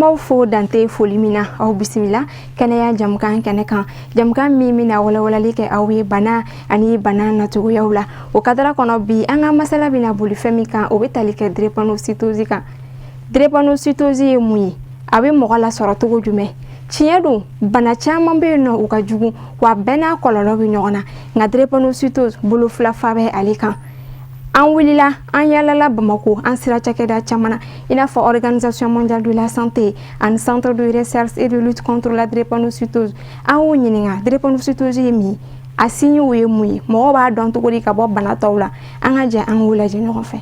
Amau fo dante folimina au bisimila kɛnɛya jamukan kɛnɛ kan jamukan min mina walawalali kɛ aw ye bana ani bana natogoyaw la o kadara kɔnɔ bi an ka masala bina boli fɛn min kan o bɛ tali kɛ drépanocytose kan drépanocytose ye mun ye a bɛ mɔgɔ la sɔrɔ cogo jumɛn tiɲɛ don bana caman bɛ yen nɔ u ka jugu wa bɛɛ n'a kɔlɔlɔ bɛ ɲɔgɔn na nka drépanocytose bolo fila fa bɛ ale kan an wulila an yalala Bamako an sira cakɛda caman na i n'a fɔ Organisation mondiale de la santé ani Centre de recherche et de lutte contre la drépanocytose an y'u ɲininka drépanocytose ye min a signaux ye mun ye mɔgɔw b'a dɔn cogo di ka bɔ bana tɔw la an ka jɛ an k'u lajɛ ɲɔgɔn fɛ.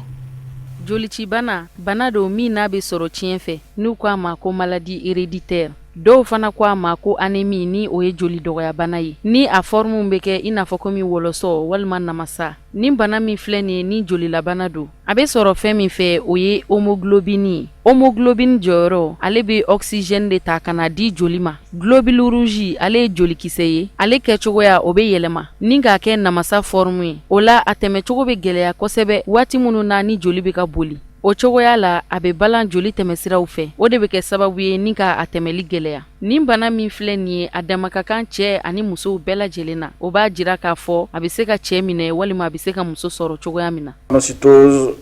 Jolicibana bana do min n'a bɛ sɔrɔ tiɲɛ fɛ n'u ko a ma ko maladie héréditaire dɔw fana ko a ma ko anémie ni o ye joli dɔgɔya bana ye ni a forme bɛ kɛ i n'a fɔ komi wɔlɔsɔ walima namasa ni bana min filɛ nin ye ni jolilabana do a bɛ sɔrɔ fɛn min fɛ o ye homoglobine homoglobine jɔyɔrɔ ale bɛ oxygène de ta kana di joli ma globule rouge ale ye jolikisɛ ye ale kɛcogoya o bɛ yɛlɛma ni k'a kɛ namasa forme ye o la a tɛmɛcogo bɛ gɛlɛya kosɛbɛ waati minnu na ni joli bɛ ka boli o cogoya la a bɛ balan joli tɛmɛsiraw fɛ o de bɛ kɛ sababu ye ni ka a tɛmɛli gɛlɛya ni bana min filɛ nin ye a dama ka kan cɛ ani musow bɛɛ lajɛlen na o b'a jira k'a fɔ a bɛ se ka cɛ minɛ walima a bɛ se ka muso sɔrɔ cogoya min na. Drépanocytose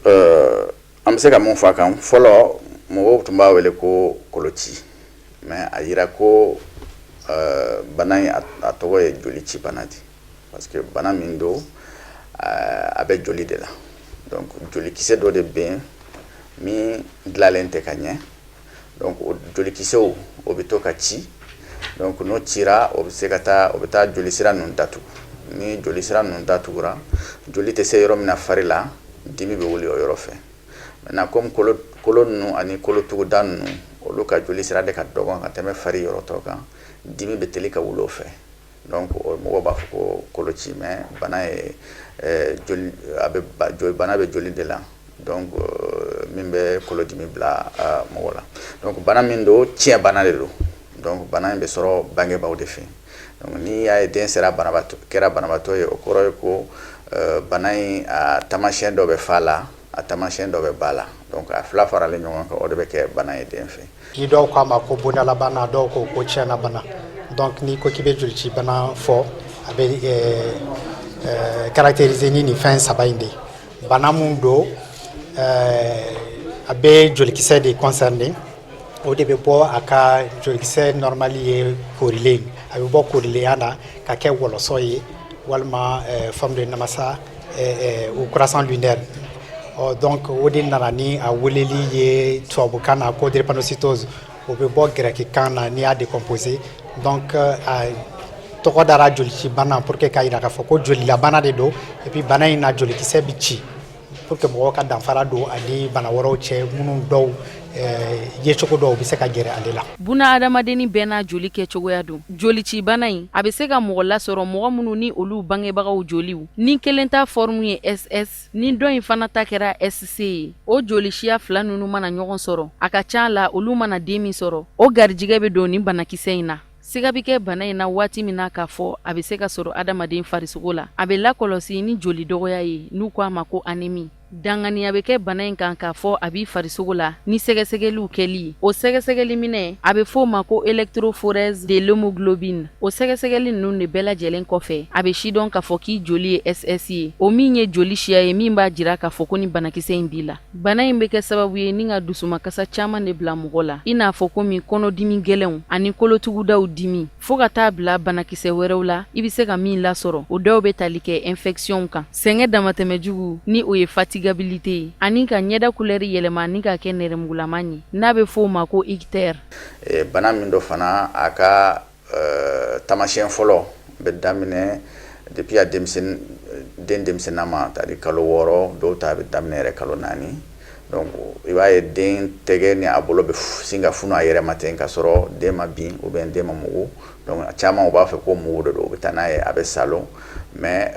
an bɛ se ka mun fɔ a kan fɔlɔ mɔgɔw tun b'a wele ko koloci mais a yira ko bana in a tɔgɔ ye jolici bana di parce que bana min do a bɛ joli de la donc jolikisɛ dɔ de bɛ yen min dilanlen tɛ ka ɲɛ donc o jolikisɛw o bɛ to ka ci donc n'o cira o bɛ se ka taa o bɛ taa jolisira ninnu datugu ni jolisira ninnu datugura joli tɛ se yɔrɔ min na fari la dimi bɛ wuli o yɔrɔ fɛ maintenant comme kolo ninnu ani kolotuguda ninnu olu ka jolisira de ka dɔgɔn ka tɛmɛ fari yɔrɔ tɔ kan dimi bɛ teli ka wuli o fɛ donc mɔgɔw b'a fɔ ko koloci mais bana ye bana bɛ joli de la donc min bɛ kolodimi bila mɔgɔ la donc bana min do tiɲɛ bana de do donc bana in bɛ sɔrɔ bangebaaw de fɛ donc ni y'a ye den kɛra banabaatɔ ye o kɔrɔ ye ko bana in a taamasiyɛn dɔ bɛ fa la a taamasiyɛn dɔ bɛ ba la donc a fila faralen ɲɔgɔn kan o de bɛ kɛ bana ye den fɛ. Ni dɔw k'a ma ko bondalabana dɔw ko tiɲɛna bana donc ni ko k'i bɛ jolici bana fɔ a bɛ caractériser ni nin fɛn saba in de bana mun do a bɛ jolikisɛ de concerné o de bɛ bɔ a ka jolikisɛ normali ye korilen a bɛ bɔ korilenya na ka kɛ wɔlɔsɔ ye walima forme de namasa ou croissant lunaire donc o de nana ni a weleli ye tubabukan na ko drépanocytose o bɛ bɔ gɛrɛkikan na n'i y'a décomposé donc tɔgɔ dara jolici bana pour que k'a yira k'a fɔ ko jolilabana de do et puis bana in na jolikisɛ bɛ ci pour que mɔgɔw ka danfara don ani bana wɛrɛw cɛ minnu dɔw yecogo dɔw bɛ se ka gɛrɛ ale la. Buna adamadenni bɛɛ n'a joli kɛcogoya don jolici bana in a bɛ se ka mɔgɔ lasɔrɔ mɔgɔ minnu ni olu bangebagaw joliw ni kelen ta forme ye SS ni dɔ in fana ta kɛra SC ye o joli siya fila ninnu mana ɲɔgɔn sɔrɔ a ka ca la olu mana den min sɔrɔ o garijigɛ bɛ don ni banakisɛ in na. Siga bɛ kɛ bana in na waati min na k'a fɔ a bɛ se ka sɔrɔ adamaden farisogo la a bɛ lakɔlɔsi ni joli dɔgɔya ye n'u ko a ma ko anémie danganiya bɛ kɛ bana in kan k'a fɔ a b'i farisogo la ni sɛgɛsɛgɛliw kɛli o sɛgɛsɛgɛli minɛ a bɛ fɔ o ma ko électrophorèse de l'hémoglobine o sɛgɛsɛgɛli ninnu de bɛɛ lajɛlen kɔfɛ a bɛ si dɔn k'a fɔ k'i joli ye SS ye o min ye joli siya ye min b'a jira k'a fɔ ko ni banakisɛ in b'i la bana in bɛ kɛ sababu ye ni ka dusumakasa caman de bila mɔgɔ la i n'a fɔ komi kɔnɔdimi gɛlɛnw ani kolotugudaw dimi fo ka taa bila banakisɛ wɛrɛw la i bɛ se ka min lasɔrɔ o dɔw bɛ tali kɛ infection kan sɛngɛ damatɛmɛjugu ni o ye fatigabilité ani ka ɲɛda couleur yɛlɛma ni ka kɛ nɛrɛmugulama ye n'a bɛ fɔ o ma ko ictère. Bana min do fana a ka taamasiyɛn fɔlɔ bɛ daminɛ depuis a denmisɛnninya ma c'est-à-dire kalo 6 dɔw ta bɛ daminɛ yɛrɛ kalo 4 donc i b'a ye den tɛgɛ ni a bolo bɛ sin ka funu a yɛrɛ ma ten ka sɔrɔ den ma bin ou bien den ma mugu donc caman u b'a fɛ ko mugu de do u bɛ taa n'a ye a bɛ salon mais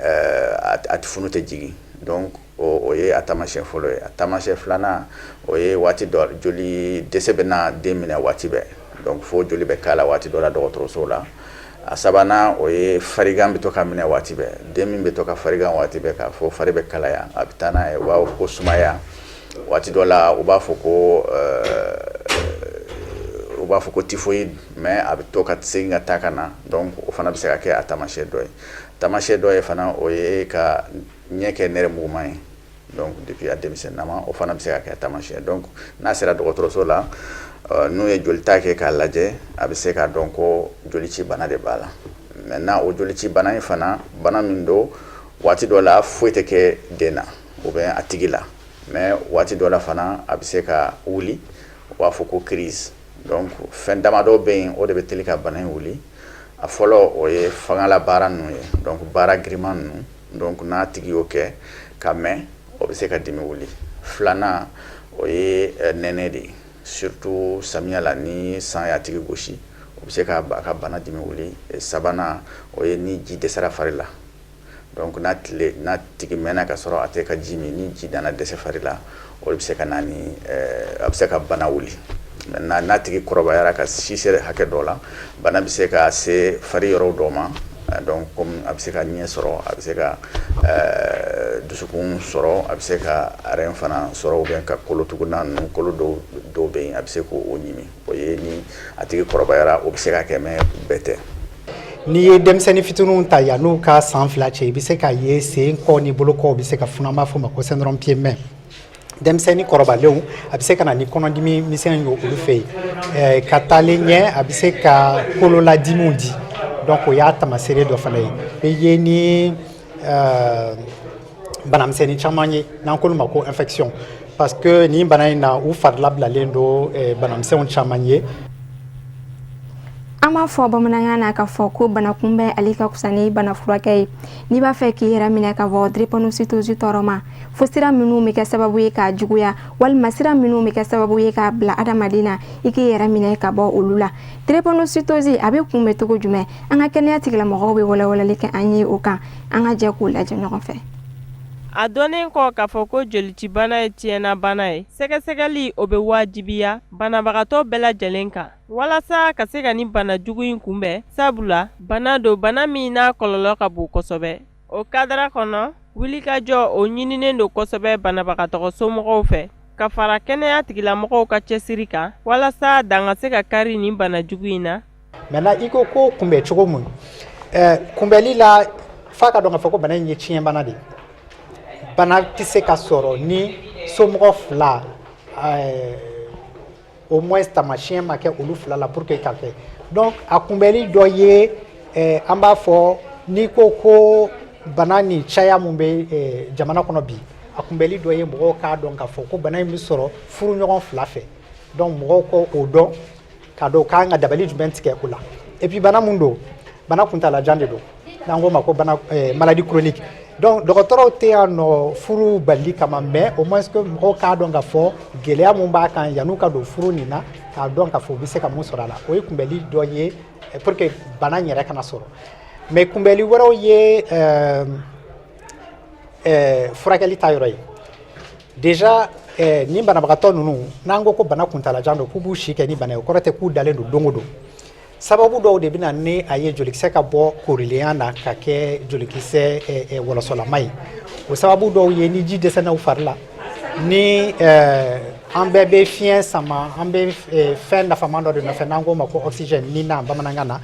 a tɛ funu tɛ jigin donc o ye a taamasiyɛn fɔlɔ ye a taamasiyɛn filanan o ye waati dɔ joli dɛsɛ bɛ na den minɛ waati bɛɛ donc fo joli bɛ k'a la waati dɔ la dɔgɔtɔrɔso la a sabanan o ye farigan bɛ to ka minɛ waati bɛɛ den min bɛ to ka farigan waati bɛɛ k'a fɔ fari bɛ kalaya a bɛ taa n'a ye u b'a fɔ ko sumaya waati dɔ la u b'a fɔ ko u b'a fɔ ko typhoïde mais a bɛ to ka segin ka taa ka na donc o fana bɛ se ka kɛ a taamasiyɛn dɔ ye taamasiyɛn dɔ ye fana o ye ka ɲɛ kɛ nɛrɛmuguman ye donc depuis a denmisɛnninama o fana bɛ se ka kɛ taamasiyɛn donc n'a sera dɔgɔtɔrɔso la n'u ye jolita kɛ k'a lajɛ a bɛ se k'a dɔn ko jolici bana de b'a la maintenant o jolici bana in fana bana min don waati dɔ la foyi tɛ kɛ den na ou bien a tigi la mais waati dɔ la fana a bɛ se ka wuli u b'a fɔ ko crise donc fɛn damadɔ bɛ yen o de bɛ teli ka bana in wuli a fɔlɔ o ye fangala baara ninnu ye donc baara giriman ninnu donc n'a tigi y'o kɛ ka mɛn o bɛ se ka dimi wuli filanan o ye nɛnɛ de ye surtout samiya la ni san y'a tigi gosi o bɛ se ka a ka bana dimi wuli sabanan o ye ni ji dɛsɛra fari la donc n'a tigi mɛnna ka sɔrɔ a tɛ ka ji min ni ji nana dɛsɛ fari la o de bɛ se ka na ni a bɛ se ka bana wuli n'a tigi kɔrɔbayara ka si se hakɛ dɔ la bana bɛ se ka se fari yɔrɔ dɔ ma donc comme a bɛ se ka ɲɛ sɔrɔ a bɛ se ka dusukun sɔrɔ a bɛ se ka arɛn fana sɔrɔ ou bien ka kolotuguda ninnu kolo dɔw bɛ yen a bɛ se k'o ɲimi o ye ni a tigi kɔrɔbayara o bɛ se ka kɛ mais bɛɛ tɛ. N'i ye denmisɛnnin fitininw ta yan n'u ka san 2 cɛ i bɛ se k'a ye sen kɔ ni bolo kɔ bɛ se ka funu an b'a fɔ o ma ko syndrome pied main denmisɛnnin kɔrɔbalenw a bɛ se ka na ni kɔnɔdimi misɛn ye olu fɛ yen ka taalen ɲɛ a bɛ se ka kololadimiw di donc o y'a tamaseere dɔ fana ye i ye ni banamisɛnnin caman ye n'an k'olu ma ko infection parce que nin bana in na u fari labilalen don banamisɛnw caman ye. An b'a fɔ bamanankan na k'a fɔ ko bana kunbɛn ale ka fisa ni bana furakɛ ye n'i b'a fɛ k'i yɛrɛ minɛ ka bɔ drépanocytose tɔɔrɔ ma fo sira minnu bɛ kɛ sababu ye k'a juguya walima sira minnu bɛ kɛ sababu ye k'a bila adamaden na i k'i yɛrɛ minɛ ka bɔ olu la drépanocytose a bɛ kunbɛn cogo jumɛn an ka kɛnɛya tigilamɔgɔw bɛ walawalali kɛ an ye o kan an ka jɛ k'o lajɛ ɲɔgɔn fɛ. A dɔnnen kɔ k'a fɔ ko jolicibana ye tiɲɛna bana ye sɛgɛsɛgɛli o bɛ wajibiya banabagatɔ bɛɛ lajɛlen kan walasa ka se ka ni bana jugu in kunbɛn sabula bana don bana min n'a kɔlɔlɔ ka bon kosɛbɛ o kadara kɔnɔ wulikajɔ o ɲininen don kosɛbɛ banabagatɔ somɔgɔw fɛ ka fara kɛnɛya tigilamɔgɔw ka cɛsiri kan walasa dan ka se ka kari nin bana jugu in na. Maintenant i ko ko kunbɛn cogo mun kunbɛnli la f'a ka dɔn k'a fɔ ko bana in ye tiɲɛ bana de ye. Bana tɛ se ka sɔrɔ ni somɔgɔ fila au moins taamasiyɛn ma kɛ olu fila la pour que ka kɛ donc a kunbɛnli dɔ ye an b'a fɔ n'i ko ko bana ni caya mun bɛ jamana kɔnɔ bi a kunbɛnli dɔ ye mɔgɔw k'a dɔn k'a fɔ ko bana in bɛ sɔrɔ furuɲɔgɔn fila fɛ donc mɔgɔw ko o dɔn k'a dɔn k'an ka dabali jumɛn tigɛ o la et puis bana mun don bana kuntalajan de don n'an ko ma ko bana maladie chronique. Donc dɔgɔtɔrɔw tɛ yan nɔ furu bali kama mais au moins que mɔgɔw k'a dɔn k'a fɔ gɛlɛya mun b'a kan yan'u ka don furu nin na k'a dɔn k'a fɔ u bɛ se ka mun sɔrɔ a la o ye kunbɛnli dɔ ye pour que bana in yɛrɛ kana sɔrɔ mais kunbɛnli wɛrɛw ye furakɛli ta yɔrɔ ye déjà ni banabagatɔ ninnu n'an ko bana kuntalajan don k'u b'u si kɛ ni bana ye o kɔrɔ tɛ k'u dalen don don o don sababu dɔw de bɛna ni a ye jolikisɛ ka bɔ korilenya na ka kɛ jolikisɛ wɔlɔsɔlama ye o sababu dɔw ye ni ji dɛsɛnna u fari la ni an bɛɛ bɛ fiɲɛ sama an bɛ fɛn nafaman dɔ de nɔfɛ n'an k'o ma ko oxygène ni na bamanankan na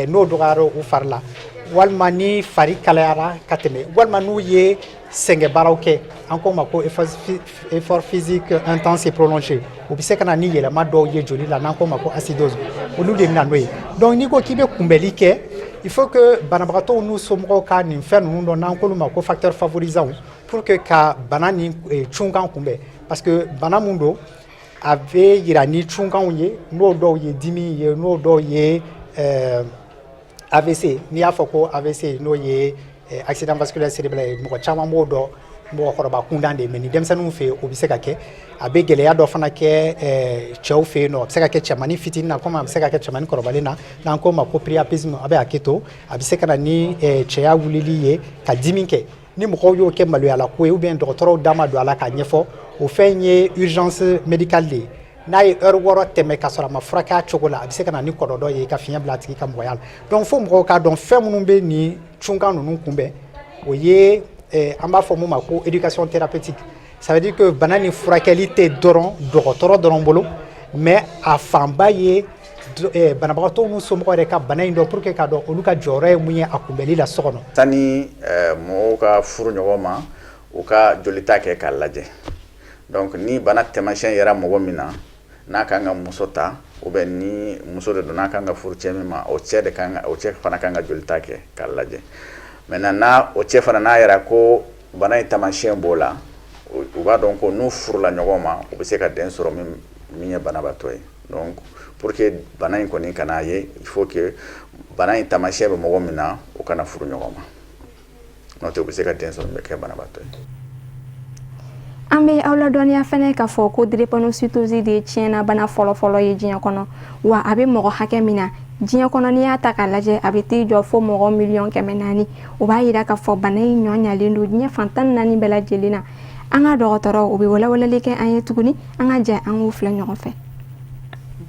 n'o dɔgɔyara u fari la walima ni fari kalayara ka tɛmɛ walima n'u ye sɛngɛbaaraw kɛ an k'o ma ko effort physique intense et prolongé o bɛ se ka na ni yɛlɛma dɔw ye joli la n'an k'o ma ko acidose olu de bɛna n'o ye donc n'i ko k'i bɛ kunbɛnli kɛ il faut que banabagatɔw n'u somɔgɔw ka nin fɛn ninnu dɔn n'an k'olu ma ko facteur favorisant pour que ka bana ni cunkan kunbɛn parce que bana mun don a bɛ yira ni cunkanw ye n'o dɔw ye dimi ye n'o dɔw ye AVC n'i y'a fɔ ko AVC n'o ye accident vasculaire cérébral ye mɔgɔ caman b'o dɔn mɔgɔkɔrɔba kundan de mais ni denmisɛnninw fɛ yen o bɛ se ka kɛ a bɛ gɛlɛya dɔ fana kɛ cɛw fɛ yen nɔ a bɛ se ka kɛ cɛmannin fitinin na komi a bɛ se ka kɛ cɛmannin kɔrɔbalen na n'an k'o ma ko priapisme a bɛ hakɛ to a bɛ se ka na ni cɛya wulili ye ka dimi kɛ ni mɔgɔw y'o kɛ maloyala ko ye ou bien dɔgɔtɔrɔw da ma don a la k'a ɲɛfɔ o fɛn ye urgence médicale de ye n'a ye heure 6 tɛmɛ ka sɔrɔ a ma furakɛ a cogo la a bɛ se ka na ni kɔlɔlɔ ye ka fiɲɛ bila a tigi ka mɔgɔya la donc fo mɔgɔw k'a dɔn fɛn minnu bɛ nin cunkan ninnu kunbɛn o ye an b'a fɔ mun ma ko éducation thérapeutique ça veut dire que bana ni furakɛli tɛ dɔrɔn dɔgɔtɔrɔ dɔrɔn bolo mais a fanba ye banabagatɔ n'u somɔgɔw yɛrɛ ka bana in dɔn pour que k'a dɔn olu ka jɔyɔrɔ ye mun ye a kunbɛli la so kɔnɔ. Sani mɔgɔw ka furu ɲɔgɔn ma u ka jolita kɛ k'a lajɛ. Donc ni bana taamasiyɛn yera mɔgɔ min na n'a kan ka muso ta ou bien ni muso de don n'a kan ka furu cɛ min ma o cɛ fana kan ka jolita kɛ k'a lajɛ. Maintenant na o cɛ fana n'a yɛrɛ ko bana in taamasiyɛn b'o la u b'a dɔn ko n'u furula ɲɔgɔn ma u bɛ se ka den sɔrɔ min ye banabaatɔ ye. Donc pour que bana in kɔni kana ye il faut que bana in taamasiyɛn bɛ mɔgɔ min na u kana furu ɲɔgɔn ma n'o tɛ u bɛ se ka den sɔrɔ min bɛ kɛ banabaatɔ ye. An bɛ aw ladɔnniya fɛnɛ k'a fɔ ko drépanocytose de tiɲɛna bana fɔlɔ-fɔlɔ ye diɲɛ kɔnɔ wa a bɛ mɔgɔ hakɛ min na diɲɛ kɔnɔ n'i y'a ta k'a lajɛ a bɛ t'i jɔ fo mɔgɔ miliyɔn 400 o b'a yira k'a fɔ bana in ɲɔɲalen don diɲɛ fan 14 bɛɛ lajɛlen na. An ka dɔgɔtɔrɔ o bɛ walawalali kɛ an ye tuguni an ka jɛ an k'u filɛ ɲɔgɔn fɛ.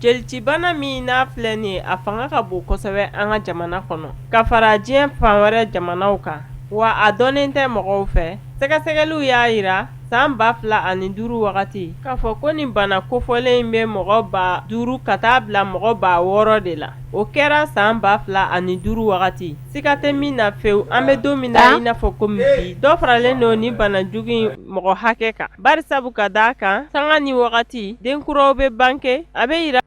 Jelitibana min n'a filɛ nin ye a fanga ka bon kosɛbɛ an ka jamana kɔnɔ ka fara diɲɛ fan wɛrɛ jamanaw kan wa a dɔnnen tɛ mɔgɔw fɛ. Sɛgɛsɛgɛliw y'a yira san 2005 wagati k'a fɔ ko nin bana kofɔlen in bɛ mɔgɔ 5000 ka taa bila mɔgɔ 6000 de la. O kɛra san 2005 wagati. Siga tɛ min na fewu an bɛ don min na i n'a fɔ komi bi dɔ faralen don ni bana jugu in mɔgɔ hakɛ kan. Barisabu ka d'a kan sanga ni wagati denkuraw bɛ banke a bɛ yira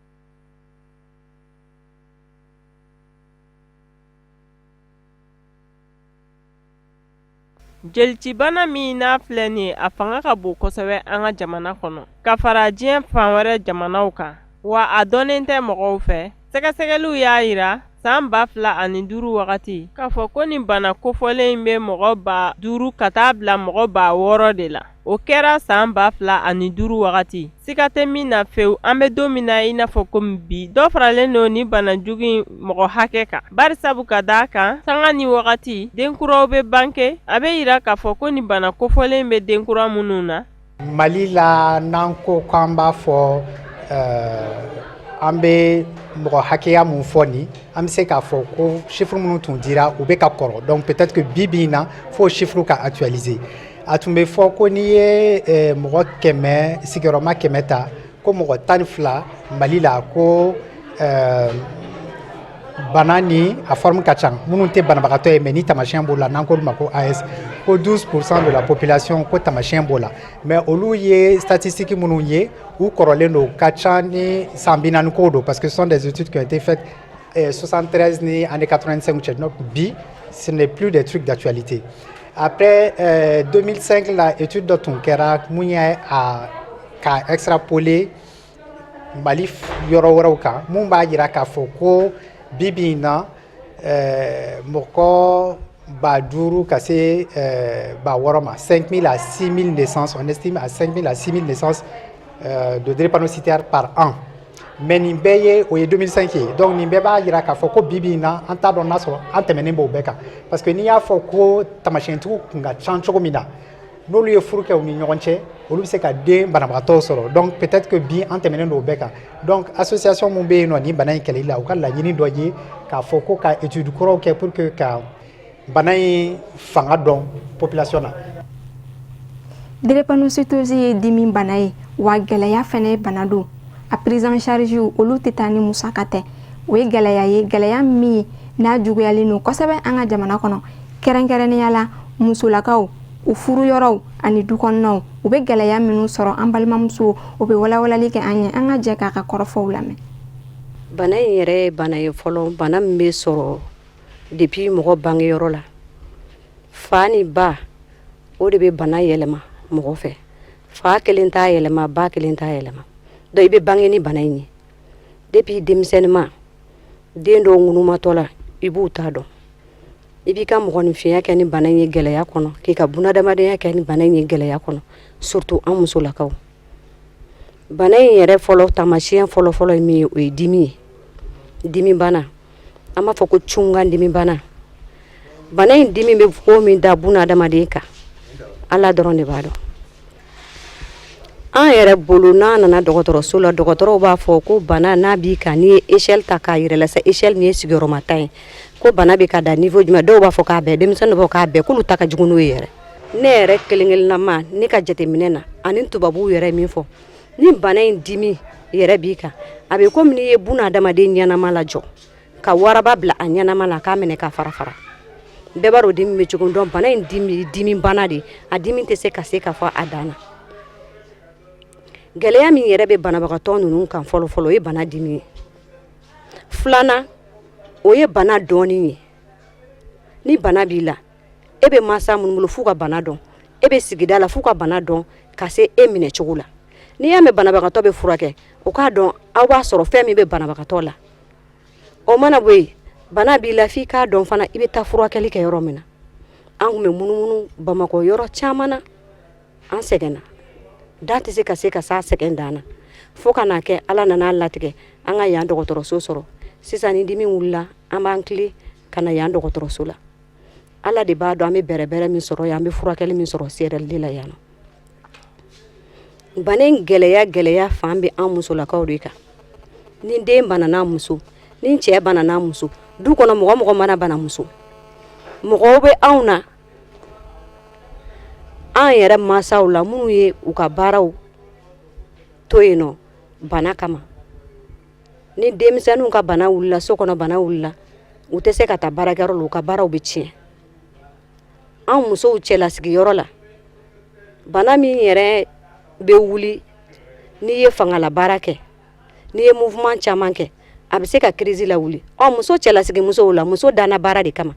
jelitibana min n'a filɛ nin ye a fanga ka bon kosɛbɛ an ka jamana kɔnɔ ka fara diɲɛ fan wɛrɛ jamanaw kan wa a dɔnnen tɛ mɔgɔw fɛ. Sɛgɛsɛgɛliw y'a yira san 2005 wagati k'a fɔ ko nin bana kofɔlen in bɛ mɔgɔ 5000 ka taa bila mɔgɔ 6000 de la. O kɛra san 2005 wagati. Siga tɛ min na fewu an bɛ don min na i n'a fɔ komi bi dɔ faralen don ni bana jugu in mɔgɔ hakɛ kan. Barisabu ka d'a kan sanga ni wagati denkuraw bɛ banke a bɛ yira k'a fɔ ko nin bana kofɔlen bɛ denkura minnu na. Mali la n'an ko k'an b'a fɔ an bɛ mɔgɔ hakɛya mun fɔ nin an bɛ se k'a fɔ ko chiffre minnu tun dira u bɛ ka kɔrɔ donc peut-être que bi in na fo chiffre ka actualiser. A tun bɛ fɔ ko n'i ye mɔgɔ 100 sigiyɔrɔma 100 ta ko mɔgɔ 12 Mali la ko bana ni a forme ka ca minnu tɛ banabagatɔ ye mais ni taamasiyɛn b'o la n'an ko olu ma ko AS ko 12% de la population ko taamasiyɛn b'o la mais olu ye statistique minnu ye u kɔrɔlen don ka ca ni san 40 ko don parce que ce sont des études qui ont été faites 73 ni années 85 cɛ donc bi ce n'est plus des trucs d'actualité. Après 2005 la étude dɔ tun kɛra mun ye ka extrapoler Mali yɔrɔ wɛrɛw kan mun b'a jira k'a fɔ ko bibi in na mɔgɔ 5000 ka se 6000 ma 5000 à 6000 naissances on estime à 5000 à 6000 naissances de drépanocytaires par an. Mais nin bɛɛ ye o ye 2005 ye donc nin bɛɛ b'a jira k'a fɔ ko bibi in na an t'a dɔn n'a sɔrɔ an tɛmɛnen b'o bɛɛ kan parce que n'i y'a fɔ ko taamasiyɛntigiw kun ka ca cogo min na n'olu ye furu kɛ u ni ɲɔgɔn cɛ olu bɛ se ka den banabagatɔw sɔrɔ donc peut-être que bi an tɛmɛnen don o bɛɛ kan donc association mun bɛ yen nɔ ni bana in kɛlɛli la u ka laɲini dɔ ye k'a fɔ ko ka étude kuraw kɛ pour que ka bana in fanga dɔn population na. Drépanocytose ye dimi bana ye wa gɛlɛya fɛnɛ ye bana don. A prise en charge olu tɛ taa ni musaka tɛ o ye gɛlɛya ye gɛlɛya min n'a juguyalen don kosɛbɛ an ka jamana kɔnɔ kɛrɛnkɛrɛnnenya la musolakaw u furuyɔrɔw ani dukɔnɔnaw u bɛ gɛlɛya minnu sɔrɔ an balimamuso u bɛ walawalali kɛ an ye an ka jɛ k'a ka kɔrɔfɔw lamɛn. Bana in yɛrɛ ye bana ye fɔlɔ bana min bɛ sɔrɔ depuis mɔgɔ bangeyɔrɔ la fa ni ba o de bɛ bana yɛlɛma mɔgɔ fɛ fa kelen t'a yɛlɛma ba kelen t'a yɛlɛma. Donc i bɛ bange ni bana in ye depuis denmisɛnninma den dɔw ŋunumatɔ la i b'u t'a dɔn i b'i ka mɔgɔninfinya kɛ ni bana in ye gɛlɛya kɔnɔ k'i ka bunadamadenya kɛ ni bana in ye gɛlɛya kɔnɔ surtout an musolakaw. Bana in yɛrɛ fɔlɔ taamasiyɛn fɔlɔ ye min ye o ye dimi ye dimi bana an b'a fɔ ko cungan dimi bana. Bana in dimi bɛ ko min da bunadamaden kan Ala dɔrɔn de b'a dɔn. An yɛrɛ bolo n'a nana dɔgɔtɔrɔso la dɔgɔtɔrɔw b'a fɔ ko bana n'a b'i kan n'i ye échelle ta k'a yɛrɛ la sa échelle min ye sigiyɔrɔma 10 ye ko bana bɛ ka da niveau jumɛn dɔw b'a fɔ k'a bɛɛ denmisɛnnin dɔw b'a fɔ k'a bɛɛ k'olu ta ka jugu n'o ye yɛrɛ. Ne yɛrɛ kelen-kelenna ma ne ka jateminɛ na ani tubabuw yɛrɛ min fɔ ni bana in dimi yɛrɛ b'i kan a bɛ komi n'i ye buna adamaden ɲɛnama lajɔ ka waraba bila a ɲɛnama la k'a minɛ ka fara fara bɛɛ b'a dɔn dimi bɛ cogo dɔn bana in dimi bana de a dimi tɛ se ka fɔ a dan na gɛlɛya min yɛrɛ bɛ banabagatɔ ninnu kan fɔlɔ fɔlɔ o ye bana dimi ye filanan o ye bana dɔɔnin ye ni bana b'i la e bɛ mansa minnu bolo f'u ka bana dɔn e bɛ sigida la f'u ka bana dɔn ka se e minɛ cogo la n'i y'a mɛn banabagatɔ bɛ furakɛ o k'a dɔn aw b'a sɔrɔ fɛn min bɛ banabagatɔ la o mana bɔ yen bana b'i la f'i k'a dɔn fana i bɛ taa furakɛli kɛ yɔrɔ min na an tun bɛ munumunu Bamakɔ yɔrɔ caman na an sɛgɛnna da tɛ se ka s'a sɛgɛn dan na fo ka n'a kɛ Ala nana latigɛ an ka yan dɔgɔtɔrɔso sɔrɔ sisan ni dimi wulila an b'an tilen ka na yan dɔgɔtɔrɔso la Ala de b'a dɔn an bɛ bɛrɛbɛrɛ min sɔrɔ yan an bɛ furakɛli min sɔrɔ CRLD la yan bana in gɛlɛya fan bɛ an musolakaw de kan ni den bana n'a muso ni cɛ bana n'a muso du kɔnɔ mɔgɔ mana bana muso mɔgɔw bɛ anw na an yɛrɛ mansaw la minnu ye u ka baaraw to yen nɔ bana kama ni denmisɛnninw ka bana wulila so kɔnɔ bana wulila u tɛ se ka taa baarakɛyɔrɔ la u ka baaraw bɛ tiɲɛ an musow cɛlasigiyɔrɔ la bana min yɛrɛ bɛ wuli n'i ye fangala baara kɛ n'i ye mouvement caman kɛ a bɛ se ka crise la wuli muso cɛlasigi musow la muso danna baara de kama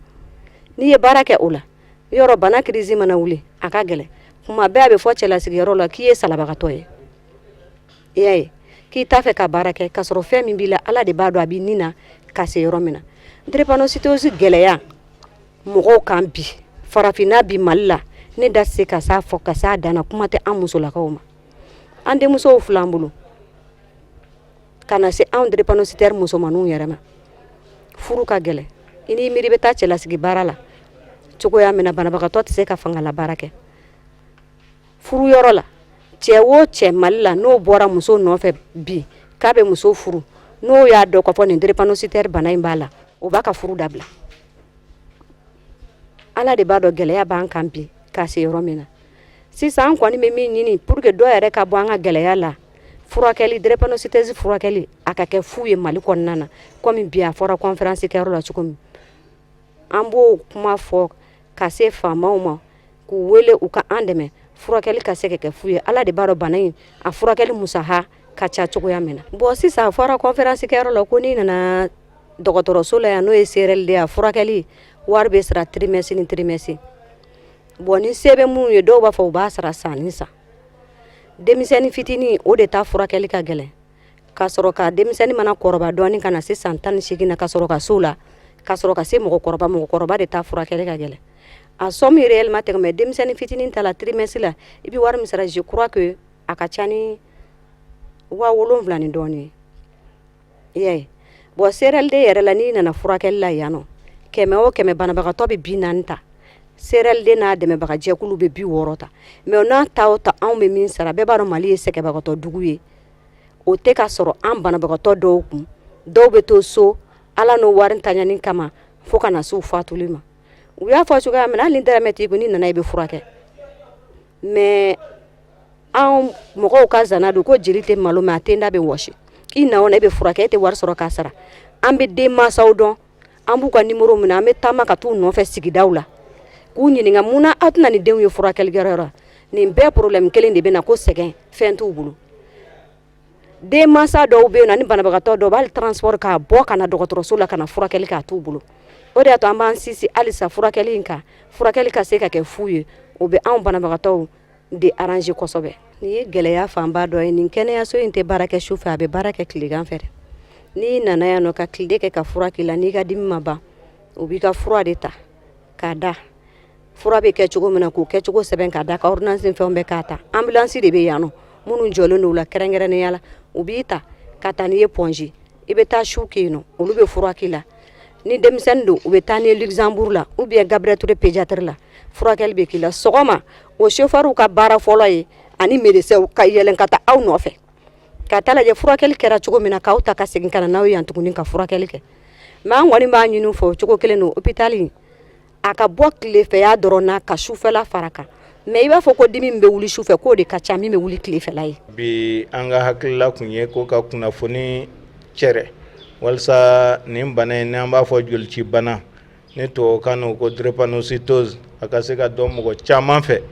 n'i ye baara kɛ o la yɔrɔ bana crise mana wuli a ka gɛlɛn kuma bɛɛ a bɛ fɔ cɛlasigiyɔrɔ la k'i ye salabagatɔ ye i y'a ye k'i t'a fɛ ka baara kɛ k'a sɔrɔ fɛn min b'i la Ala de b'a dɔn a b'i nin na ka se yɔrɔ min na drépanocytose gɛlɛya mɔgɔw kan bi farafinna bi Mali la ne da se ka s'a fɔ ka s'a dan na kuma tɛ an musolakaw ma an denmusow filɛ an bolo ka na se anw drépanocytaire musomaninw yɛrɛ ma furu ka gɛlɛn i n'i miiri i bɛ taa cɛlasigi baara la cogoya min na banabagatɔ tɛ se ka fangala baara kɛ furu yɔrɔ la cɛ o cɛ Mali la n'o bɔra muso nɔfɛ bi k'a bɛ muso furu n'o y'a dɔn k'a fɔ nin drépanocytaire bana in b'a la o b'a ka furu dabila Ala de b'a dɔn gɛlɛya b'an kan bi k'a se yɔrɔ min na sisan an kɔni bɛ min ɲini pour que dɔ yɛrɛ ka bɔ an ka gɛlɛya la furakɛli drépanocytose furakɛli a ka kɛ fu ye Mali kɔnɔna na komi bi a fɔra conférence kɛyɔrɔ la cogo min an b'o kuma fɔ ka se faamaw ma k'u wele u ka an dɛmɛ furakɛli ka se ka kɛ fu ye Ala de b'a dɔn bana in a furakɛli musaha ka ca cogoya min na bon sisan a fɔra conférence kɛyɔrɔ la ko n'i nana dɔgɔtɔrɔso la yan n'o ye CRLD a furakɛli wari bɛ sara trimestre ni trimestre bon ni se bɛ minnu ye dɔw b'a fɔ u b'a sara san ni san denmisɛnnin fitinin o de ta furakɛli ka gɛlɛn ka sɔrɔ ka denmisɛnnin mana kɔrɔba dɔɔni ka na se san 18 na ka sɔrɔ ka s'o la ka sɔrɔ ka se mɔgɔkɔrɔba de ta furakɛli ka gɛlɛn a somme réellement tɛ mais denmisɛnnin fitinin ta la trimestre la i bɛ wari min sara je crois que a ka ca ni 7,000 ni dɔɔni ye i y'a ye bon CRLD yɛrɛ la n'i nana furakɛli la yan nɔ 100 o 100 banabagatɔ bɛ 40 ta CRLD n'a dɛmɛbaga jɛkulu bɛ 60 ta mais n'a ta o ta anw bɛ min sara bɛɛ b'a dɔn Mali ye sɛgɛbagatɔ dugu ye o tɛ ka sɔrɔ an banabagatɔ dɔw kun dɔw bɛ to so Ala n'o wari ntanyani kama fo ka na se u fatuli ma u y'a fɔ cogoya min na hali ni dɛrɛmɛ t'i kun n'i nana i bɛ furakɛ mais an mɔgɔw ka zana don ko jeli tɛ malo mais a tɛ da bɛ wɔsi i na o na i bɛ furakɛ e tɛ wari sɔrɔ k'a sara an bɛ den mansaw dɔn an b'u ka numéro minɛ an bɛ taama ka t'u nɔfɛ sigidaw la k'u ɲininka mun na aw tɛna ni denw ye furakɛlikɛyɔrɔ la nin bɛɛ problème kelen de bɛ na ko sɛgɛn fɛn t'u bolo den mansa dɔw bɛ yen nɔ ni banabagatɔ dɔw b'ale transport k'a bɔ ka na dɔgɔtɔrɔso la ka na furakɛli k'a t'u bolo o de y'a to an b'an sinsin halisa furakɛli in kan furakɛli ka se ka kɛ fu ye o bɛ anw banabagatɔw de arranger kosɛbɛ nin ye gɛlɛya fanba dɔ ye nin kɛnɛyaso in tɛ baara kɛ su fɛ a bɛ baara kɛ tilegan fɛ dɛ n'i nana yan nɔ ka tile kɛ ka fura k'i la n'i ka dimi ma ban u b'i ka fura de ta k'a da fura bɛ kɛ cogo min na k'o kɛ cogo sɛbɛn k'a da ka ordonnance fɛnw bɛɛ k'a ta ambulance de bɛ yan nɔ minnu jɔlen don o la kɛrɛnkɛrɛnnenya la u b'i ta ka taa n'i ye Pongi i bɛ taa su kɛ yen nɔ olu bɛ fura k'i la ni denmisɛnnin don u bɛ taa n'i ye Luxembourg la ou bien Gabriel Touré pédiatre la furakɛli bɛ k'i la sɔgɔma o chauffeur ka baara fɔlɔ ye ani médecin ka yɛlɛn ka taa aw nɔfɛ ka taa lajɛ furakɛli kɛra cogo min na k'aw ta ka segin ka na n'aw ye yan tuguni ka furakɛli kɛ mais an kɔni b'a ɲini u fɛ o cogo kelen don hôpital in a ka bɔ tilefɛya dɔrɔn na ka sufɛla fara kan mais i b'a fɔ ko dimi min bɛ wuli su fɛ k'o de ka ca min bɛ wuli tilefɛla ye. Bi an ka hakilila kun ye ko ka kunnafoni cɛrɛ walasa nin bana in n'an b'a fɔ jolici bana ne tubabukan n'o ko drépanocytose a ka se ka dɔn mɔgɔ caman fɛ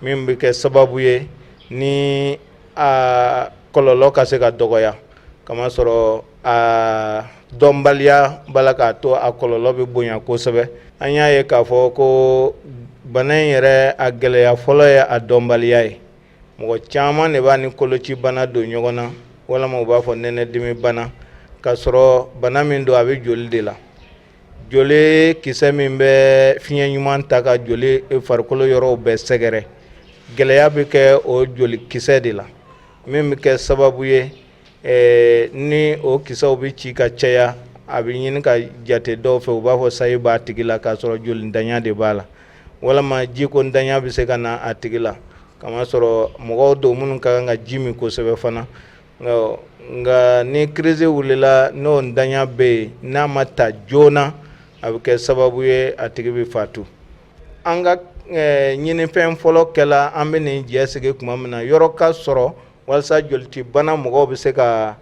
min bɛ kɛ sababu ye ni a kɔlɔlɔ ka se ka dɔgɔya kamasɔrɔ a dɔnbaliya bala k'a to a kɔlɔlɔ bɛ bonya kosɛbɛ. An y'a ye k'a fɔ ko bana in yɛrɛ a gɛlɛya fɔlɔ ye a dɔnbaliya ye. Mɔgɔ caman de b'a ni koloci bana don ɲɔgɔn na walama u b'a fɔ nɛnɛdimi bana ka sɔrɔ bana min don a bɛ joli de la. Joli kisɛ min bɛ fiɲɛ ɲuman ta ka joli farikolo yɔrɔw bɛɛ sɛgɛrɛ gɛlɛya bɛ kɛ o joli kisɛ de la min bɛ kɛ sababu ye ni o kisɛw bɛ ci ka caya a bɛ ɲini ka jate dɔw fɛ u b'a fɔ sayi b'a tigi la k'a sɔrɔ joli ntanya de b'a la walama jiko ntanya bɛ se ka na a tigi la kamasɔrɔ mɔgɔw don minnu ka kan ka ji min kosɛbɛ fana nka ni crise wulila n'o ntanya bɛ yen n'a ma ta joona a bɛ kɛ sababu ye a tigi bɛ fatu. An ka ɲinifɛn fɔlɔ kɛla an bɛ nin jɛ sigi tuma min na yɔrɔ ka sɔrɔ walasa jolici bana mɔgɔw bɛ se ka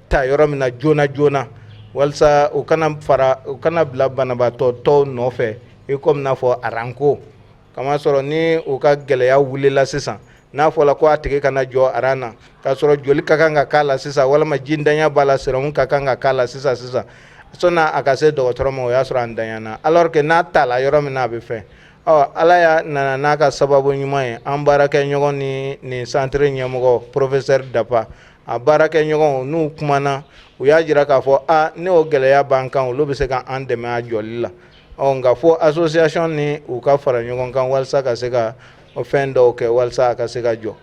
ta yɔrɔ min na joona joona walasa u kana bila banabaatɔ tɔw nɔfɛ i komi n'a fɔ aranko kamasɔrɔ ni u ka gɛlɛya wulila sisan n'a fɔla ko a tigi kana jɔ aran na k'a sɔrɔ joli ka kan ka k'a la sisan walama ji ntanya b'a la serum ka kan ka k'a la sisan sɔnna a ka se dɔgɔtɔrɔ ma o y'a sɔrɔ a ntanyana alors que n'a t'a la yɔrɔ min na a bɛ fɛn. Ala y'a nana n'a ka sababu ɲuman ye an baarakɛ ɲɔgɔn ni nin centre ɲɛmɔgɔ professeur Dapa a baarakɛ ɲɔgɔn n'u kumana u y'a jira k'a fɔ ne o gɛlɛya b'an kan olu bɛ se ka an dɛmɛ a jɔli la nka fo association ni u ka fara ɲɔgɔn kan walasa ka se ka fɛn dɔw kɛ walasa a ka se ka jɔ.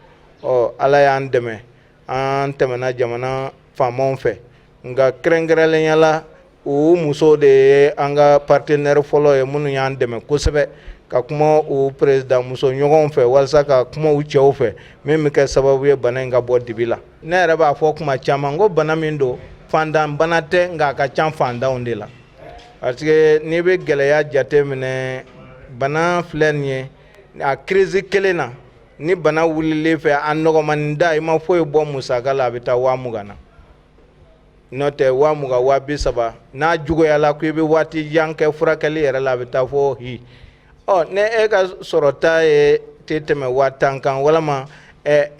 Ala y'an dɛmɛ an tɛmɛna jamana faamaw fɛ nka kɛrɛnkɛrɛnnenya la u muso de ye an ka partenaire fɔlɔ ye minnu y'an dɛmɛ kosɛbɛ ka kuma u président muso ɲɔgɔn fɛ walasa ka kuma u cɛw fɛ min bɛ kɛ sababu ye bana in ka bɔ dibi la. Ne yɛrɛ b'a fɔ kuma caman ko bana min don fantan bana tɛ nka a ka ca fantanw de la parce que n'i bɛ gɛlɛya jate minɛ bana filɛ nin ye a crise kelen na ni bana wulilen fɛ a nɔgɔmanin da i ma foyi bɔ musaka la a bɛ taa 20,000 na. N'o tɛ 20,000 20,30 n'a juguyala ko i bɛ waati jan kɛ furakɛli yɛrɛ la a bɛ taa fɔ hi. Ne e ka sɔrɔta ye tɛ tɛmɛ 10,000 kan walama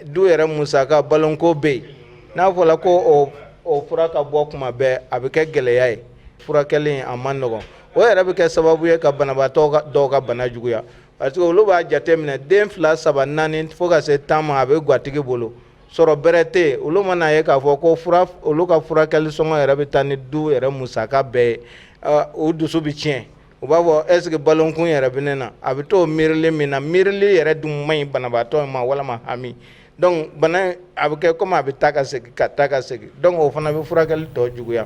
du yɛrɛ musaka balonko bɛ yen n'a fɔra ko o fura ka bɔ kuma bɛɛ a bɛ kɛ gɛlɛya ye furakɛli a man nɔgɔn o yɛrɛ bɛ kɛ sababu ye ka banabaatɔ dɔw ka bana juguya parce que olu b'a jate minɛ den 2 3 4 fo ka se 10 ma a bɛ gatigi bolo sɔrɔ bɛrɛ tɛ yen olu mana ye k'a fɔ ko olu ka furakɛli sɔngɔ yɛrɛ bɛ taa ni du yɛrɛ musaka bɛɛ ye o dusu bɛ tiɲɛ u b'a fɔ est ce que balonkun yɛrɛ bɛ ne na a bɛ t'o miirili min na miirili yɛrɛ dun man ɲi banabaatɔ ma walama hami donc bana a bɛ kɛ komi a bɛ taa ka segin donc o fana bɛ furakɛli tɔ juguya.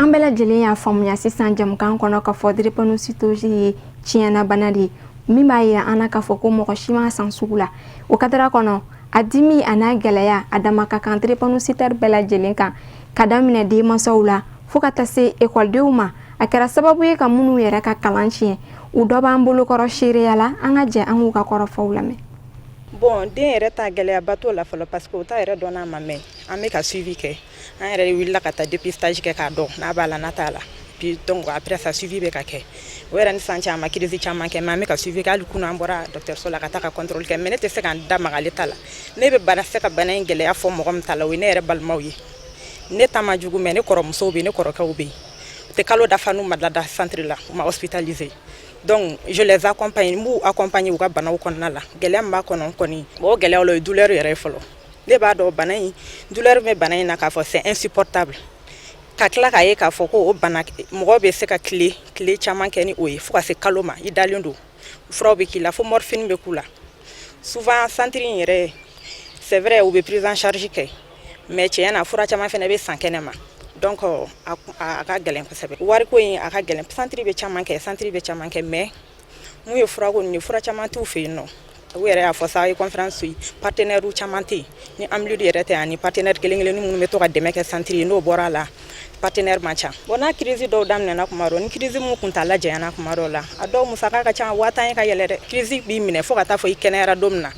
An bɛɛ lajɛlen y'a faamuya sisan jamukan kɔnɔ k'a fɔ drépanocytose ye tiɲɛna bana de ye min b'a yira an na k'a fɔ ko mɔgɔ si ma san sugu la o kadara kɔnɔ a dimi a n'a gɛlɛya a dama ka kan drépanocytaire bɛɛ lajɛlen kan ka daminɛ denmansaw la fo ka taa se ekɔlidenw ma a kɛra sababu ye ka minnu yɛrɛ ka kalan tiɲɛ u dɔ b'an bolokɔrɔ seereya la an ka jɛ an k'u ka kɔrɔfɔw lamɛn. Bon den yɛrɛ ta gɛlɛyaba t'o la fɔlɔ parce que o ta yɛrɛ dɔn n'a ma mɛn an bɛ ka suivi kɛ an yɛrɛ wulila ka taa dépistage kɛ k'a dɔn n'a b'a la n'a t'a la puis donc après ça suivi bɛ ka kɛ o yɛrɛ ni san caman crise caman kɛ mais an bɛ ka suivi kɛ hali kunu an bɔra dɔgɔtɔrɔso la ka taa ka contrôle kɛ mais ne tɛ se ka n da maga ale ta la ne bɛ bana fɛ ka bana in gɛlɛya fɔ mɔgɔ min ta la o ye ne yɛrɛ balimaw ye ne ta ma jugu mais ne kɔrɔmusow bɛ yen ne kɔrɔkɛw bɛ yen u tɛ kalo dafa n'u ma lada centre la u ma hospitalisé donc je les accompagne n b'u accompagner u ka banaw kɔnɔna la gɛlɛya min b'a kɔnɔ kɔni o gɛlɛyaw la o ye douleur yɛrɛ ye fɔlɔ ne b'a dɔn bana in douleur bɛ bana in na k'a fɔ c'est insupportable ka tila k'a ye k'a fɔ ko o bana mɔgɔ bɛ se ka tile caman kɛ ni o ye fo ka se kalo ma i dalen don furaw bɛ k'i la fo morphine bɛ k'u la souvent centre in yɛrɛ c'est vrai u bɛ prise en charge kɛ mais tiɲɛ na fura caman fana bɛ san kɛnɛ ma donc a ka gɛlɛn kosɛbɛ wariko in a ka gɛlɛn centre bɛ caman kɛ mais mun ye furako ni fura caman t'u fɛ yen nɔ u yɛrɛ y'a fɔ sa ye conférence yi partenaire caman tɛ yen ni amilidu yɛrɛ tɛ ani partenaire kelen-kelen minnu bɛ to ka dɛmɛ kɛ centre ye n'o bɔra a la partenaire man ca bon n'a crise dɔw daminɛna kuma dɔ ni crise mun kuntala janyana kuma dɔ la a dɔw musaka ka ca 1000 ka yɛlɛ dɛ crise b'i minɛ fo ka taa fɔ i kɛnɛyara don min na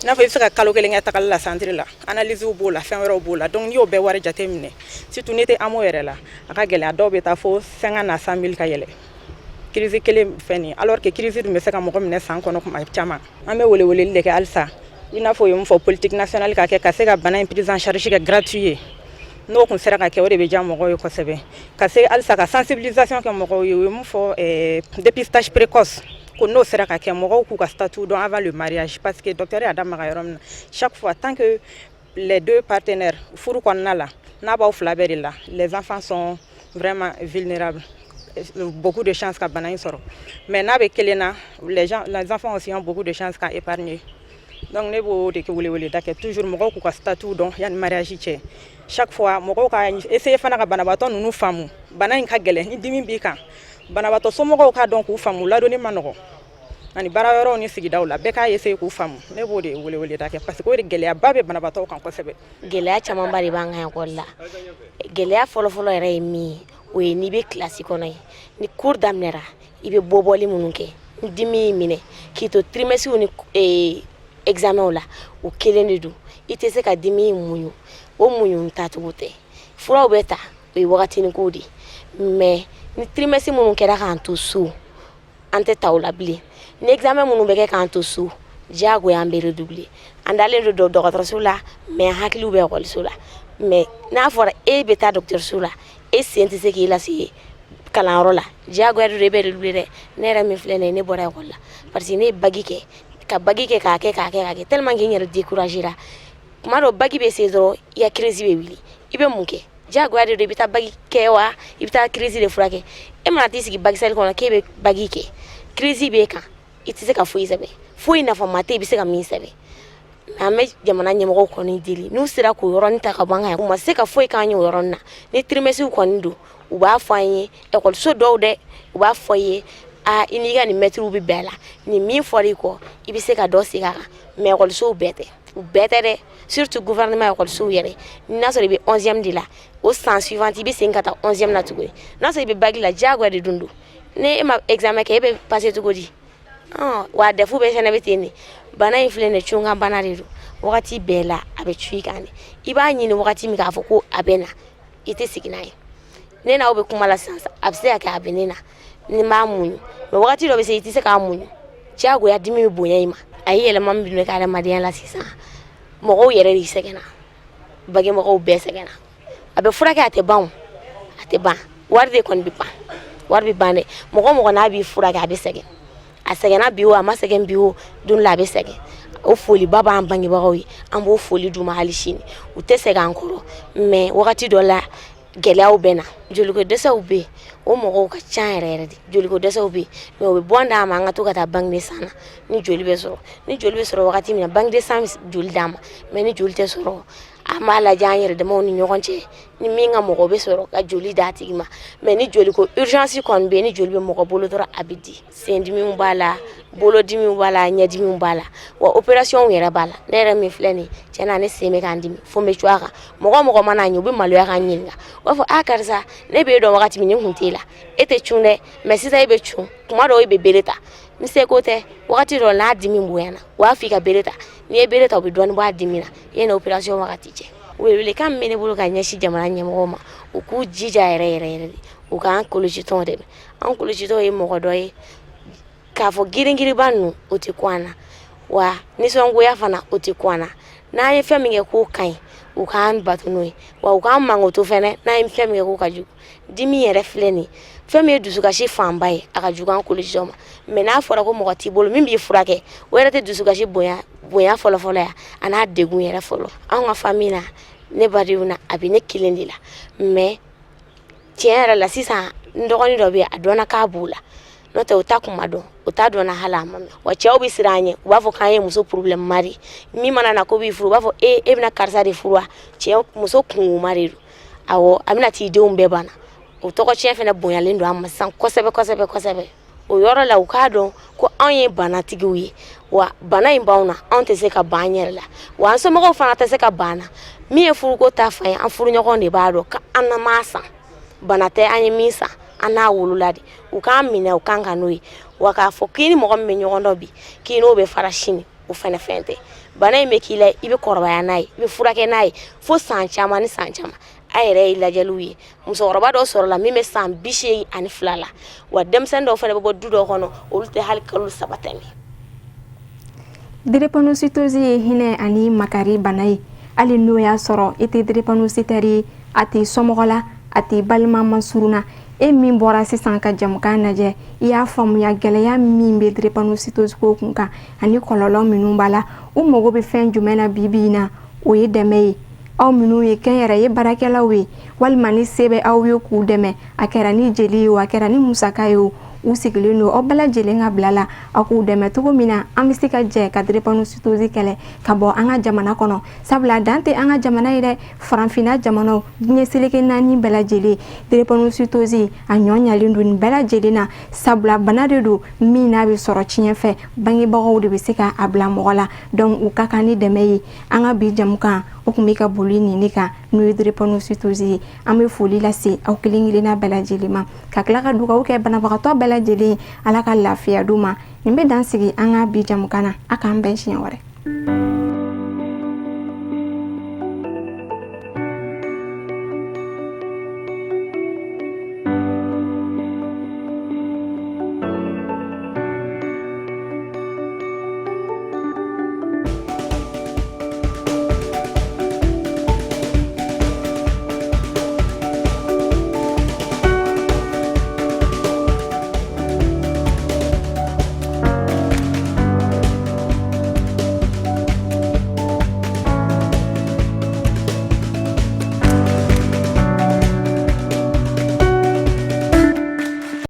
n'a fɔ i bɛ se ka kalo kelen kɛ tagali la centre la analyse b'o la fɛn wɛrɛw b'o la donc n'i y'o bɛɛ wari jate minɛ surtout n'i tɛ amo yɛrɛ la a ka gɛlɛya dɔw bɛ taa fo 50 à 100 000 ka yɛlɛ crise kelen fɛn nin alors que crise dun bɛ se ka mɔgɔ minɛ san kɔnɔ kuma caman an bɛ weleweleli de kɛ halisa i n'a fɔ o ye mun fɔ politique nationale ka kɛ ka se ka bana in prise en charge kɛ gratuit ye n'o kun sera ka kɛ o de bɛ diya mɔgɔw ye kosɛbɛ ka se halisa ka sensibilisation kɛ mɔgɔw ye o ye mun fɔ dépistage précoce ko n'o sera ka kɛ mɔgɔw k'u ka statut dɔn avant le mariage parce que docteur y'a da maga yɔrɔ min na chaque fois tant que les deux partenaires furu kɔnɔna la n'a b'aw fila bɛɛ de la les enfants sont vraiment vulnérables beaucoup de chances ka bana in sɔrɔ mais n'a bɛ kelen na les enfants aussi ont beaucoup de chances ka épargner donc ne b'o de kɛ weleweleda kɛ toujours mɔgɔw k'u ka statut dɔn yanni mariage cɛ chaque fois mɔgɔw ka essayer fana ka banabaatɔ ninnu faamu bana in ka gɛlɛn ni dimi b'i kan banabaatɔ somɔgɔw k'a dɔn k'u faamu ladonni ma nɔgɔ ani baara yɔrɔw ni sigidaw la bɛɛ k'a essayer k'u faamu ne b'o de weleweleda kɛ parce que o de gɛlɛyaba bɛ banabaatɔw kan kosɛbɛ gɛlɛya camanba de b'an kan ekɔli la gɛlɛya fɔlɔfɔlɔ yɛrɛ ye min ye o ye n'i bɛ kilasi kɔnɔ ye ni cours daminɛra i bɛ bɔbɔli minnu kɛ ni dimi y'i minɛ k'i to trimestre ni examen la o kelen de don i tɛ se ka dimi muɲu o muɲu tacogo tɛ furaw bɛ ta o ye wagatinin ko de mais ni trimestre minnu kɛra k'an to so an tɛ ta o la bilen ni examen minnu bɛ kɛ k'an to so diyagoya an bɛ redoubler an dalen don dɔgɔtɔrɔso la mais an hakiliw bɛ ekɔliso la mais n'a fɔra e bɛ taa dɔgɔtɔrɔso la e sen tɛ se k'i lase kalanyɔrɔ la diyagoya de bɛ redoubler dɛ ne yɛrɛ min filɛ nin ye ne bɔra ekɔli la parce que ne ye bagi kɛ ka bagi kɛ k'a kɛ tellement que n yɛrɛ découragé ra kuma dɔ bagi bɛ se dɔrɔn i ka crise bɛ wuli i bɛ mun kɛ diyagoya de don i bɛ taa bagi kɛ wa i bɛ taa crise de furakɛ e mana t'i sigi bagi sali kɔnɔ k'e bɛ bagi kɛ crise b'e kan i tɛ se ka foyi sɛbɛn foyi nafama tɛ i bɛ se ka min sɛbɛn an bɛ jamana ɲɛmɔgɔw kɔni deli n'u sera k'o yɔrɔnin ta ka bɔ an kan u ma se ka foyi k'an ye o yɔrɔnin na ni trimestre kɔni don u b'a fɔ an ye ekɔliso dɔw dɛ u b'a fɔ ye i n'i ka nin mɛtiriw bɛ bɛn a la nin min fɔra i kɔ i bɛ se ka dɔ segin a kan mais ekɔlisow bɛɛ tɛ u bɛɛ tɛ dɛ surtout gouvernement ekɔlisow yɛrɛ n'a sɔrɔ i bɛ 11e de la o san suivant i bɛ segin ka taa 11e na tuguni n'a sɔrɔ i bɛ bagi la diyagoya de don ni e ma examen kɛ e bɛ passer cogo di wa defu bɛ fɛnɛ bɛ ten de bana in filɛ nin ye cunkan bana de don wagati bɛɛ la a bɛ cu i kan de i b'a ɲini wagati min k'a fɔ ko a bɛ na i tɛ sigi n'a ye ne n'aw bɛ kuma la sisan a bɛ se ka kɛ a bɛ ne na ni n b'a muɲu mais wagati dɔ bɛ se i tɛ se k'a muɲu diyagoya dimi bɛ bonya i ma a ye yɛlɛma min don i ka adamadenya la sisan mɔgɔw yɛrɛ de sɛgɛnna bagemɔgɔw bɛɛ sɛgɛnna a bɛ furakɛ a tɛ ban o a tɛ ban wari de kɔni bɛ ban wari bɛ ban dɛ mɔgɔ n'a b'i furakɛ a bɛ sɛgɛn a sɛgɛnna bi o a ma sɛgɛn bi o don la a bɛ sɛgɛn o foliba b'an bangebagaw ye an b'o foli d'u ma hali sini u tɛ sɛgɛn an kɔrɔ mais wagati dɔ la gɛlɛyaw bɛ na joliko dɛsɛw bɛ yen o mɔgɔw ka ca yɛrɛ de joliko dɛsɛw bɛ yen mais o bɛ bɔ an d'a ma an ka to ka taa banque de sang na ni joli bɛ sɔrɔ wagati min na banque de sang joli d'a ma mais ni joli tɛ sɔrɔ an b'a lajɛ an yɛrɛ damaw ni ɲɔgɔn cɛ ni min ka mɔgɔ bɛ sɔrɔ ka joli d'a tigi ma mais ni joliko urgence kɔni bɛ yen ni joli bɛ mɔgɔ bolo dɔrɔn a bɛ di sendimiw b'a la bolodimiw b'a la ɲɛdimiw b'a la wa opération yɛrɛ b'a la ne yɛrɛ min filɛ nin ye tiɲɛ na ne sen bɛ k'an dimi fo n bɛ cu a kan mɔgɔ mana ɲɛ u bɛ maloya k'an ɲininka u b'a fɔ karisa ne b'e dɔn wagati min ne kun t'e la e tɛ cun dɛ mais sisan e bɛ cun kuma dɔw e bɛ bere ta n seko tɛ wagati dɔ n'a dimi bonyana u b'a fɔ i ka bere ta n'i ye bere ta u bɛ dɔɔnin bɔ a dimi na yanni opération wagati cɛ welewelekan min bɛ ne bolo ka ɲɛsin jamana ɲɛmɔgɔw ma u k'u jija yɛrɛ de u k'an kɔlɔsi tɔn dɛmɛ an kɔlɔsitɔ ye mɔgɔ dɔ ye k'a fɔ giringirinba ninnu o tɛ kun an na wa nisɔngoya fana o tɛ kun an na n'an ye fɛn min kɛ k'o ka ɲi u k'an bato n'o ye wa u k'an mankoto fɛnɛ n'an ye fɛn min kɛ k'o ka jugu dimi yɛrɛ filɛ nin ye fɛn min ye dusukasi fanba ye a ka jugu an kɔlɔsitɔ ma mais n'a fɔra ko mɔgɔ t'i bolo min b'i furakɛ o yɛrɛ tɛ dusukasi bonya fɔlɔfɔlɔ ya a n'a degun yɛrɛ fɔlɔ anw ka famille na ne badenw na a bɛ ne kelen de la mais tiɲɛ yɛrɛ la sisan n dɔgɔnin dɔ bɛ yen a dɔnna k'a b'u la n'o tɛ o ta kun ma dɔn o ta dɔnna hali a ma mɛn wa cɛw bɛ siran an ɲɛ u b'a fɔ k'an ye muso problème mari min mana na ko b'i furu u b'a fɔ e bɛna karisa de furu wa cɛ muso kunguma de don awɔ a bɛna t'i denw bɛɛ banna o tɔgɔ tiɲɛ fana bonyalen don an ma sisan kosɛbɛ o yɔrɔ la u k'a dɔn ko anw ye banatigiw ye wa bana in b'anw na anw tɛ se ka ban an yɛrɛ la wa an somɔgɔw fana tɛ se ka ban na min ye furuko ta fan ye an furuɲɔgɔn de b'a dɔn k'an na ma san bana tɛ an ye min san an n'a wolola de u k'an minɛ u kan ka n'o ye wa k'a fɔ k'i ni mɔgɔ min bɛ ɲɔgɔn dɔ bi k'i n'o bɛ fara sini o fɛnɛ fɛn tɛ bana in bɛ k'i la i bɛ kɔrɔbaya n'a ye i bɛ furakɛ n'a ye fo san caman ni san caman a yɛrɛ ye lajɛliw ye musokɔrɔba dɔ sɔrɔla min bɛ san 82 la wa denmisɛnnin dɔw fɛnɛ bɛ bɔ du dɔ kɔnɔ olu tɛ hali kalo 3 tɛmɛ. Drépanocytose ye hinɛ ani makari bana ye hali n'o y'a sɔrɔ i tɛ drépanocytaire ye a tɛ somɔgɔ la a tɛ balima masuruna e min bɔra sisan ka jamukan lajɛ i y'a faamuya gɛlɛya min bɛ drépanocytose ko kun kan ani kɔlɔlɔ minnu b'a la u mago bɛ fɛn jumɛn na bi bi in na o ye dɛmɛ ye aw minnu ye kɛnyɛrɛye baarakɛlaw ye walima ni se bɛ aw ye k'u dɛmɛ a kɛra ni jeli ye o a kɛra ni musaka ye o u sigilen don aw bɛɛ lajɛlen ka bila la aw k'u dɛmɛ cogo min na an bɛ se ka jɛ ka drépanocytose kɛlɛ ka bɔ an ka jamana kɔnɔ sabula dan tɛ an ka jamana ye dɛ farafinna jamanaw diɲɛ seleke 4 bɛɛ lajɛlen drépanocytose a ɲɔ ɲalen don nin bɛɛ lajɛlen na sabula bana de don min n'a bɛ sɔrɔ tiɲɛ fɛ bangebagaw de bɛ se ka a bila mɔgɔ la donc u ka kan ni dɛmɛ ye an ka bi jamukan o kun bɛ ka boli nin de kan n'o ye drépanocytose ye an bɛ foli lase aw kelen kelenna bɛɛ lajɛlen ma ka tila ka dugawu kɛ banabagatɔ bɛɛ lajɛlen ala ka lafiya d'u ma nin bɛ dan sigi an ka bi jamukan na a k'an bɛn siɲɛ wɛrɛ.